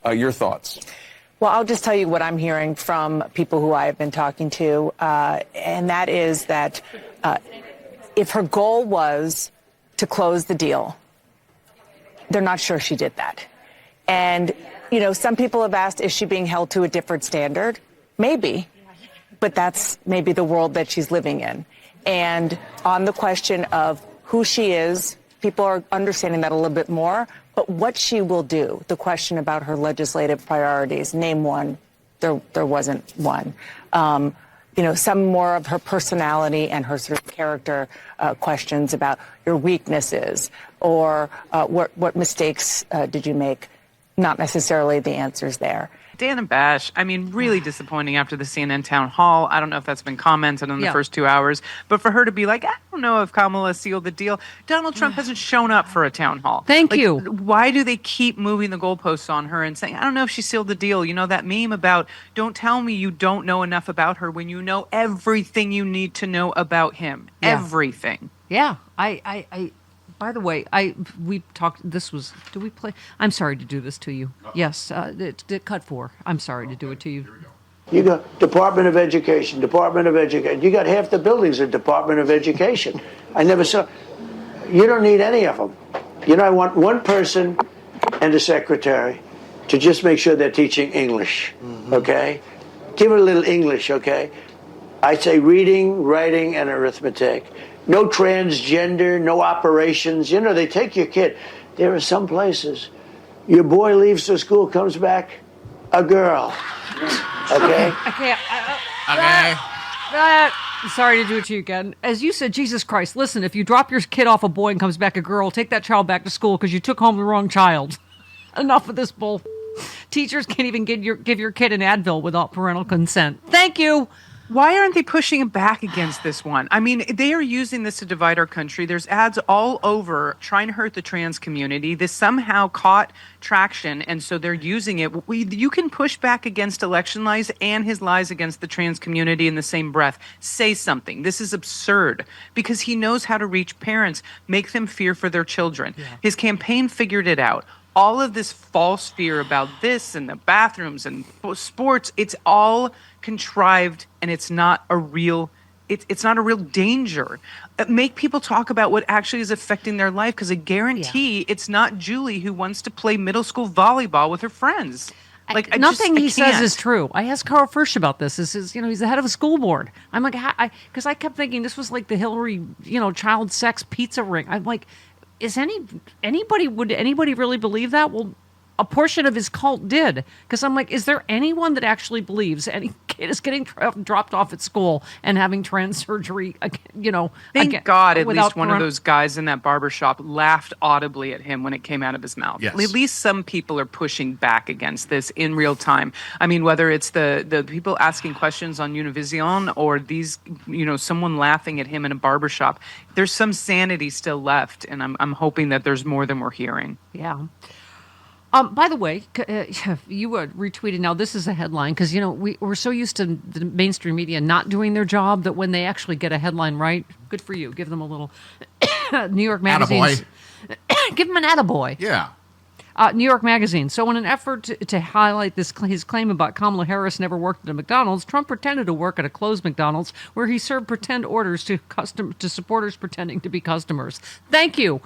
Your thoughts? Well, I'll just tell you what I'm hearing from people who I have been talking to, and that is that if her goal was to close the deal, they're not sure she did that. And, you know, some people have asked, is she being held to a different standard? Maybe, but that's maybe the world that she's living in. And on the question of who she is, people are understanding that a little bit more. But what she will do, the question about her legislative priorities, name one, there wasn't one. You know, some more of her personality and her sort of character questions about your weaknesses or what mistakes did you make? Not necessarily the answers there. Dana Bash, I mean, really disappointing after the CNN town hall. I don't know if that's been commented on the first 2 hours, but for her to be like, I don't know if Kamala sealed the deal. Donald Trump hasn't shown up for a town hall. Thank you. Why do they keep moving the goalposts on her and saying, I don't know if she sealed the deal? You know, that meme about, don't tell me you don't know enough about her when you know everything you need to know about him. Yeah. Everything. Yeah. By the way, we talked. This was. Do we play? I'm sorry to do this to you. Yes, cut 4. I'm sorry to do it to you. You got Department of Education. You got half the buildings at Department of Education. I never saw. You don't need any of them. You know, I want one person and a secretary to just make sure they're teaching English. Okay, give her a little English. Okay, I say reading, writing, and arithmetic. No transgender, no operations. You know, they take your kid. There are some places, your boy leaves the school, comes back, a girl. Okay? Okay. Sorry to do it to you again. As you said, Jesus Christ, listen, if you drop your kid off a boy and comes back a girl, take that child back to school because you took home the wrong child. Enough of this bull. Teachers can't even give your kid an Advil without parental consent. Thank you. Why aren't they pushing back against this one? I mean, they are using this to divide our country. There's ads all over trying to hurt the trans community. This somehow caught traction, and so they're using it. You can push back against election lies and his lies against the trans community in the same breath. Say something. This is absurd because he knows how to reach parents, make them fear for their children. Yeah. His campaign figured it out. All of this false fear about this and the bathrooms and sports, it's all contrived, and it's not a real danger. Make people talk about what actually is affecting their life, because I guarantee it's not Julie who wants to play middle school volleyball with her friends. Nothing he says is true. I asked Carl Frisch about this. This is, he's the head of a school board. I'm like, because I kept thinking this was like the Hillary, child sex pizza ring. I'm like, would anybody really believe that? Well, a portion of his cult did, because I'm like, is there anyone that actually believes any kid is getting dropped off at school and having trans surgery? Thank God at least one of those guys in that barbershop laughed audibly at him when it came out of his mouth. Yes. At least some people are pushing back against this in real time. I mean, whether it's the people asking questions on Univision or these, someone laughing at him in a barbershop, there's some sanity still left, and I'm hoping that there's more than we're hearing. Yeah. By the way, you retweeted. Now, this is a headline because, we're so used to the mainstream media not doing their job that when they actually get a headline right, good for you. Give them a little New York Magazine. Give them an attaboy. Yeah. New York Magazine. So in an effort to highlight his claim about Kamala Harris never worked at a McDonald's, Trump pretended to work at a closed McDonald's where he served pretend orders to supporters pretending to be customers. Thank you.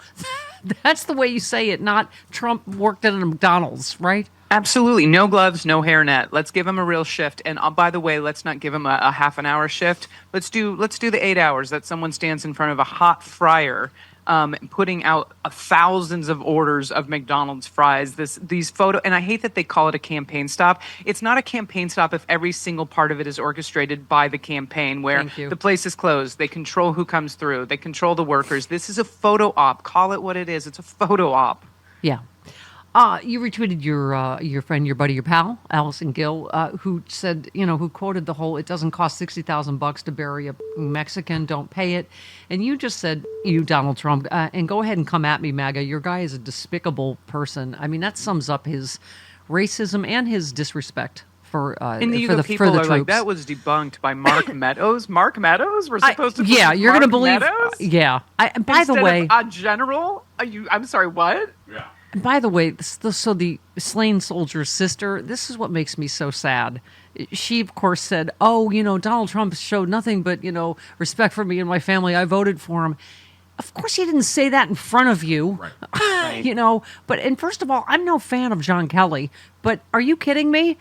That's the way you say it, not Trump worked at a McDonald's, right? Absolutely. No gloves, no hairnet. Let's give him a real shift. And by the way, let's not give him a half an hour shift. Let's do the 8 hours that someone stands in front of a hot fryer putting out thousands of orders of McDonald's fries. These photo, and I hate that they call it a campaign stop. It's not a campaign stop if every single part of it is orchestrated by the campaign, where the place is closed. They control who comes through. They control the workers. This is a photo op. Call it what it is. It's a photo op. Yeah. You retweeted your friend, your buddy, your pal, Allison Gill, who said, who quoted the whole, it doesn't cost $60,000 to bury a Mexican, don't pay it. And you just said, Donald Trump, and go ahead and come at me, MAGA. Your guy is a despicable person. I mean, that sums up his racism and his disrespect for the people troops. Like, that was debunked by Mark Meadows. Mark Meadows? We're supposed to believe yeah, you're going to believe. Meadows? Yeah. By the way, a general? I'm sorry, what? Yeah. And by the way, so the slain soldier's sister, this is what makes me so sad. She, of course, said, oh, Donald Trump showed nothing but, respect for me and my family. I voted for him. Of course, he didn't say that in front of you, right. But, and first of all, I'm no fan of John Kelly, but are you kidding me?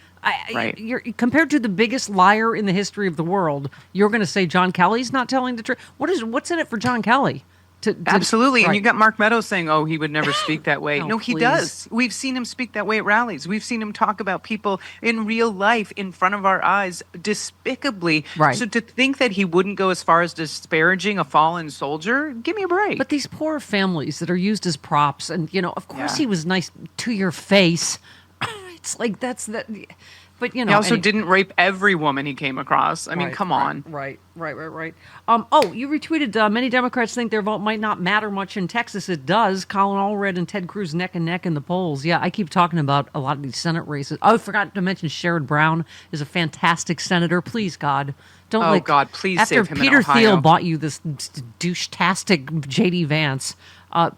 Right. You're, compared to the biggest liar in the history of the world, you're going to say John Kelly's not telling the truth? What's in it for John Kelly? Absolutely. Right. And you got Mark Meadows saying, oh, he would never speak that way. Oh, No, he please. does. We've seen him speak that way at rallies. We've seen him talk about people in real life in front of our eyes despicably. Right. So to think that he wouldn't go as far as disparaging a fallen soldier, give me a break. But these poor families that are used as props, and, of course Yeah. he was nice to your face. It's like that's that. But, he also didn't rape every woman he came across. I mean, come on. Right. Oh, you retweeted, many Democrats think their vote might not matter much in Texas. It does. Colin Allred and Ted Cruz neck and neck in the polls. Yeah, I keep talking about a lot of these Senate races. Oh, I forgot to mention Sherrod Brown is a fantastic senator. Please, God. Don't God, please after save him in Peter Ohio. Thiel bought you this douche-tastic J.D. Vance,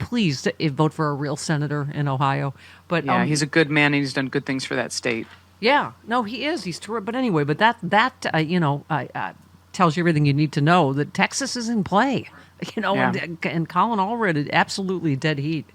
please vote for a real senator in Ohio. But Yeah, he's a good man and he's done good things for that state. yeah, no, he is. He's terrific. But anyway, that tells you everything you need to know that Texas is in play. Yeah. And Colin Allred, absolutely dead heat.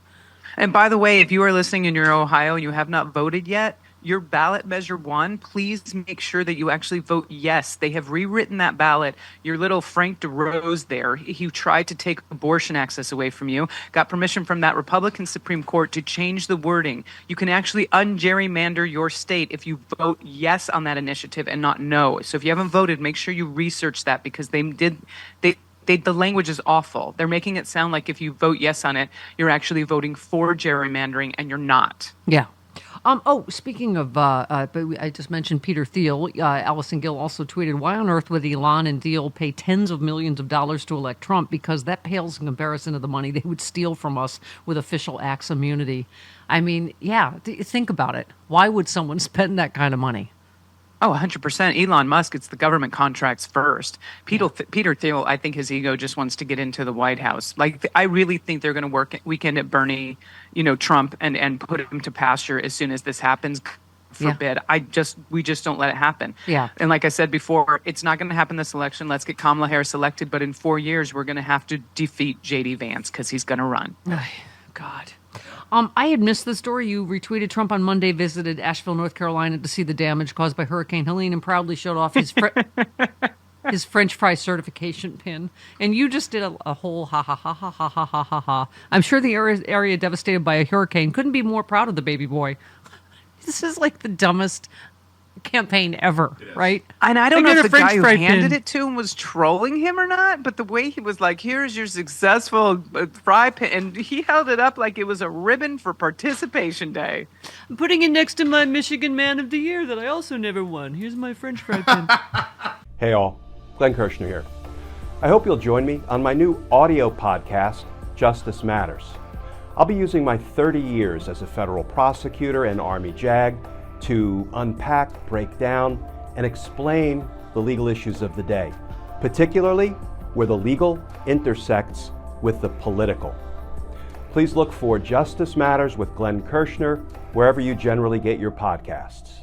And by the way, if you are listening and you're in Ohio and you have not voted yet, your ballot measure 1, please make sure that you actually vote yes. They have rewritten that ballot. Your little Frank DeRose there, he tried to take abortion access away from you, got permission from that Republican Supreme Court to change the wording. You can actually ungerrymander your state if you vote yes on that initiative and not no. So if you haven't voted, make sure you research that because the language is awful. They're making it sound like if you vote yes on it, you're actually voting for gerrymandering, and you're not. Yeah. Speaking of, I just mentioned Peter Thiel. Allison Gill also tweeted, why on earth would Elon and Thiel pay tens of millions of dollars to elect Trump? Because that pales in comparison to the money they would steal from us with official acts immunity. I mean, yeah, think about it. Why would someone spend that kind of money? Oh, 100%. Elon Musk, it's the government contracts first. Peter Thiel, I think his ego just wants to get into the White House. Like, I really think they're going to work weekend at Bernie, Trump, and put him to pasture as soon as this happens. Forbid. Yeah. We just don't let it happen. Yeah. And like I said before, it's not going to happen this election. Let's get Kamala Harris elected. But in 4 years, we're going to have to defeat J.D. Vance because he's going to run. God. I had missed the story. You retweeted Trump on Monday visited Asheville, North Carolina to see the damage caused by Hurricane Helene and proudly showed off his his French fry certification pin. And you just did a whole ha ha ha ha ha ha ha ha ha. I'm sure the area devastated by a hurricane couldn't be more proud of the baby boy. This is like the dumbest campaign ever, right? And I don't know if the guy who handed pin. it to him was trolling him or not, but the way he was like, here's your successful fry pin, and he held it up like it was a ribbon for participation day. I'm putting it next to my Michigan Man of the Year that I also never won. Here's my French fry pin. Hey all, Glenn Kirshner here. I hope you'll join me on my new audio podcast, Justice Matters. I'll be using my 30 years as a federal prosecutor and Army JAG to unpack, break down, and explain the legal issues of the day, particularly where the legal intersects with the political. Please look for Justice Matters with Glenn Kirshner wherever you generally get your podcasts.